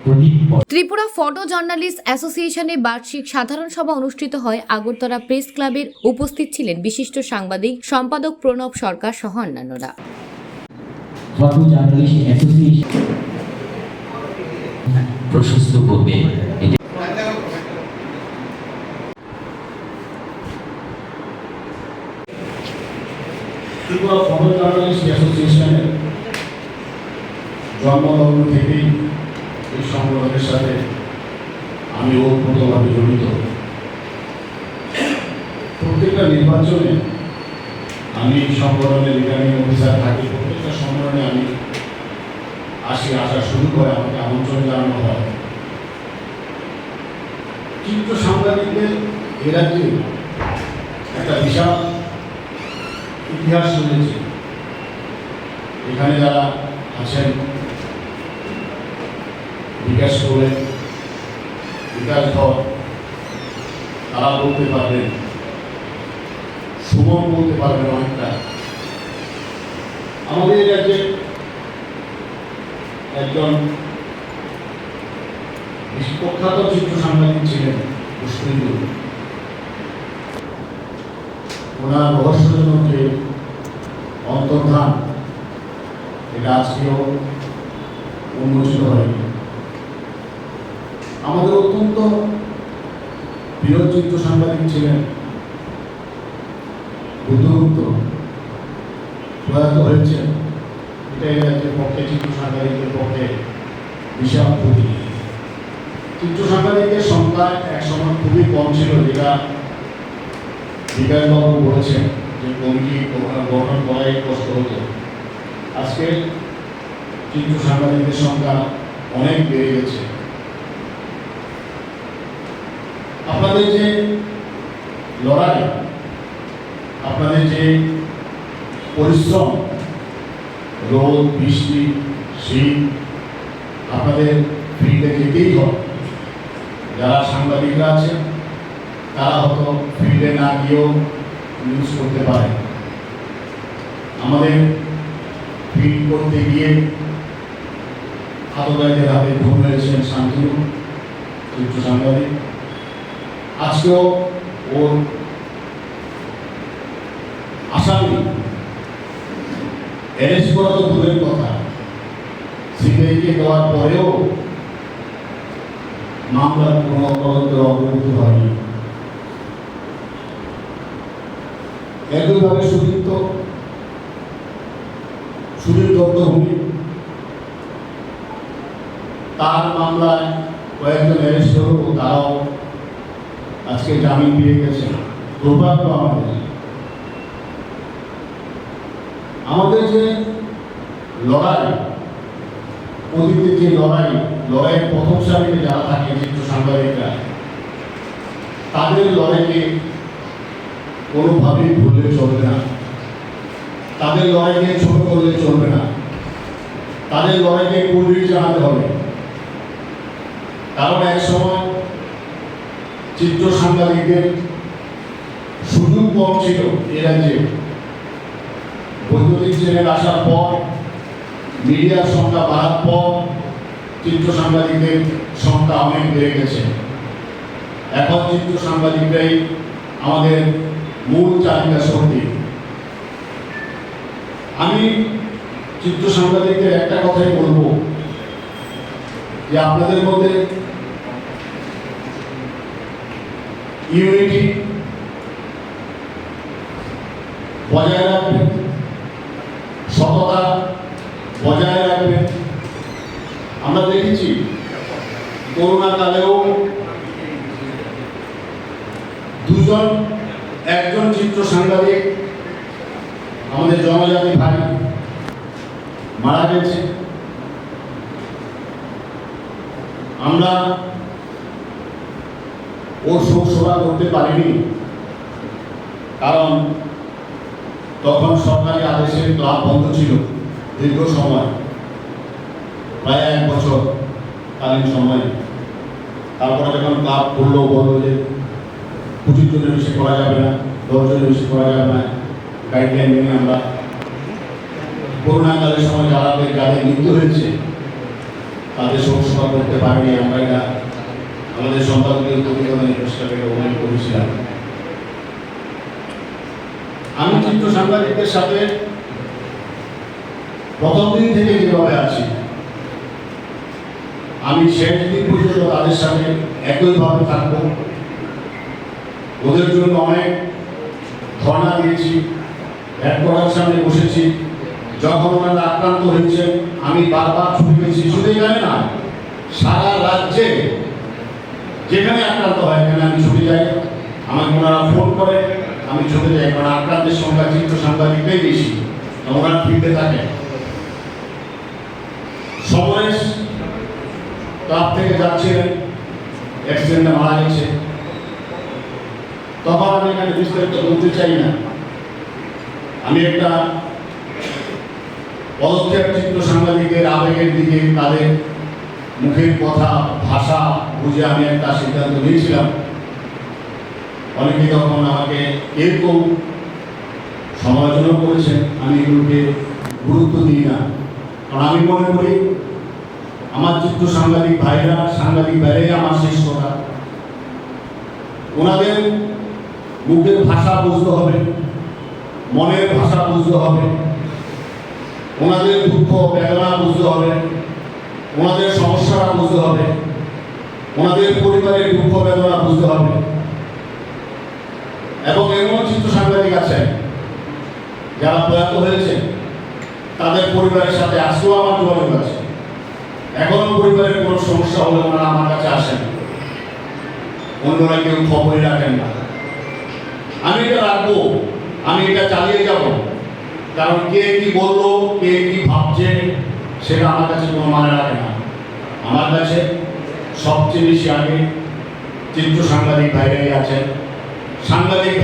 Tripura photo journalist অ্যাসোসিয়েশনের বার্ষিক সাধারণ সভা অনুষ্ঠিত হয় আগরতলা প্রেস ক্লাবের। উপস্থিত ছিলেন বিশিষ্ট সাংবাদিক সম্পাদক প্রণব সরকার সহ অন্যান্যরা। ফটো জার্নালিস্ট অ্যাসোসিয়েশন প্রশস্ত করবে। ত্রিপুরা ফটো জার্নালিস্ট অ্যাসোসিয়েশনের জন্মলগ্ন থেকেই এই সংগঠনের সাথে আমি ওতপ্রোতভাবে জড়িত। প্রত্যেকটা নির্বাচনে আমি সংগঠনের রিটার্নিং অফিসার থাকি। প্রত্যেকটা সম্মেলনে আমি আসা শুরু করে আমাকে আমন্ত্রণ জানানো হয়। চিত্র সাংবাদিকদের এ রাজ্যে একটা বিশাল ইতিহাস রয়েছে। এখানে যারা আছেন বিকাশ করে বিকাশ ধর, তারা বলতে পারবেন, সুমন বলতে পারবেন অনেকটা। আমাদের রাজ্যে একজন বিশ্বখ্যাত চিত্র সাংবাদিক ছিলেন পুষ্পেন্দু। ওনার রহস্যজনক যে অন্তর্ধান, এটা আজকেও উন্মোচিত হয়নি। আমাদের অত্যন্ত প্রিয় চিত্র সাংবাদিক ছিলেন বুদ্ধগুপ্ত, প্রয়াত হয়েছেন। এটাই রাজ্যের পক্ষে চিত্র সাংবাদিকদের পক্ষে বিশাল ক্ষতি। চিত্র সাংবাদিকদের সংখ্যা একসময় খুবই কম ছিল, যেটা বিকাশবাবু বলেছেন যে কমিটি গঠন করাই কষ্ট হতো। আজকে চিত্র সাংবাদিকদের সংখ্যা অনেক বেড়ে গেছে। আপনাদের যে লড়াই, আপনাদের যে পরিশ্রম, রোদ বৃষ্টি শীত, আপনাদের ফিল্ডে যেতেই হয়। যারা সাংবাদিকরা আছেন তারা হয়তো ফিল্ডে না গিয়েও নিউজ করতে পারে। আমাদের ফিল্ড করতে গিয়ে আততায়ীদের হাতে খুন হয়েছেন শান্তনু, চিত্র সাংবাদিক। আজকেও ওর আসামি অ্যারেস্ট করা তো দূরের কথা, সিবিআইকে দেওয়ার পরেও মামলার কোনো তদন্তের অগ্রগতি হয়নি। একইভাবে সুদীপ দত্তভূমি, তার মামলায় কয়েকজন অ্যারেস্ট হলেও তারাও আজকে জামিন পেয়ে গেছে। দুর্ভাগ্য আমাদের যে লড়াই, অতীতের যে লড়াইয়ের প্রথম সারিতে যারা থাকে চিত্র সাংবাদিকরা, তাদের লড়াইকে কোনোভাবেই ভুললে চলবে না। তাদের লড়াইকে ছোট করলে চলবে না। তাদের লড়াইকে কুলরিট জানাতে হবে। কারণ এক সময় চিত্র সাংবাদিকদের সুযোগ কম ছিল এ রাজ্যে। বৈদ্যুতিক চ্যানেল আসার পর, মিডিয়ার সংখ্যা বাড়ার পর চিত্র সাংবাদিকদের সংখ্যা অনেক বেড়ে গেছে। এখন চিত্র সাংবাদিকরাই আমাদের মূল চালিকা শক্তি। আমি চিত্র সাংবাদিকদের একটা কথাই বলবো, যে আপনাদের মধ্যে ইউনিটি বজায় রাখবেন, সততা বজায় রাখবেন। আমরা দেখেছি করোনা কালেও একজন চিত্র সাংবাদিক আমাদের জনজাতি ভাই মারা গেছে। আমরা ওর শোক সভা করতে পারিনি, কারণ তখন সরকারি আদেশে ক্লাব বন্ধ ছিল দীর্ঘ সময়, প্রায় 1 বছর কালীন সময়। তারপরে যখন ক্লাব করলো, বললো যে 25 জনের বেশি করা যাবে না, 10 জনের বেশি করা যাবে না, গাইডলাইন মেনে আমরা করোনাকালের সময় যাদের মৃত্যু হয়েছে তাদের শোকসভা করতে পারিনি। আমরা এটা আমাদের সম্পাদকীয় প্রতিবেদনে প্রস্তাবে উল্লেখ করেছিলাম। আমি চিত্র সাংবাদিকদের সাথে প্রথম দিন থেকে যেভাবে আছি, আমি শেষ দিন পর্যন্ত তাদের সাথে একইভাবে থাকবো। ওদের জন্য অনেক ধর্ণা দিয়েছি, হেডকোয়ার্টার সামনে বসেছি। যখন ওনারা আক্রান্ত হয়েছে আমি বারবার ছুটে গেছি। শুধু এখানে না, সারা রাজ্যে যেখানে আক্রান্ত হয় এখানে আমি ছুটে যাই। আমাকে ওনারা ফোন করে, আমি ছুটে যাই, কারণ আক্রান্তের সংখ্যা চিত্র সাংবাদিকটাই বেশি, ওনারা ফিরতে থাকে। সমরেশ ক্লাব থেকে যাচ্ছিলেন, অ্যাক্সিডেন্টে মারা গেছে। তখন আমি এখানে বিস্তারিত বলতে চাই না। আমি একটা পদক্ষেপ চিত্র সাংবাদিকের আবেগের দিকে, তাদের মুখের কথা ভাষা বুঝে আমি একটা সিদ্ধান্ত নিয়েছিলাম। অনেকে তখন আমাকে এরকম সমালোচনা করেছেন, আমি এগুলোকে গুরুত্ব দিই না। কারণ আমি মনে করি আমার চিত্র সাংবাদিক ভাইরাই আমার শেষ কথা। ওনাদের মুখের ভাষা বুঝতে হবে, মনের ভাষা বুঝতে হবে, ওনাদের দুঃখ বেদনা বুঝতে হবে, ওনাদের সমস্যাটা বুঝতে হবে, ওনাদের পরিবারের দুঃখ বেদনা বুঝতে হবে। এবং এমন চিত্র সাংবাদিক আছেন যারা প্রয়াত হয়েছে, তাদের পরিবারের সাথে আজকেও আমার যোগাযোগ আছে। এখনো পরিবারের কোনো সমস্যা হলে ওনারা আমার কাছে আসেন, অন্যরা কেউ খবরই রাখেন না। আমি এটা রাখবো, আমি এটা চালিয়ে যাব। কারণ কে কি বললো, কে কি ভাবছে, সেটা আমার কাছে কোনো মানে রাখে না। আমার কাছে সবচেয়ে বেশি আগে চিত্র সাংবাদিক ভাইরাই আছেন। সাংবাদিক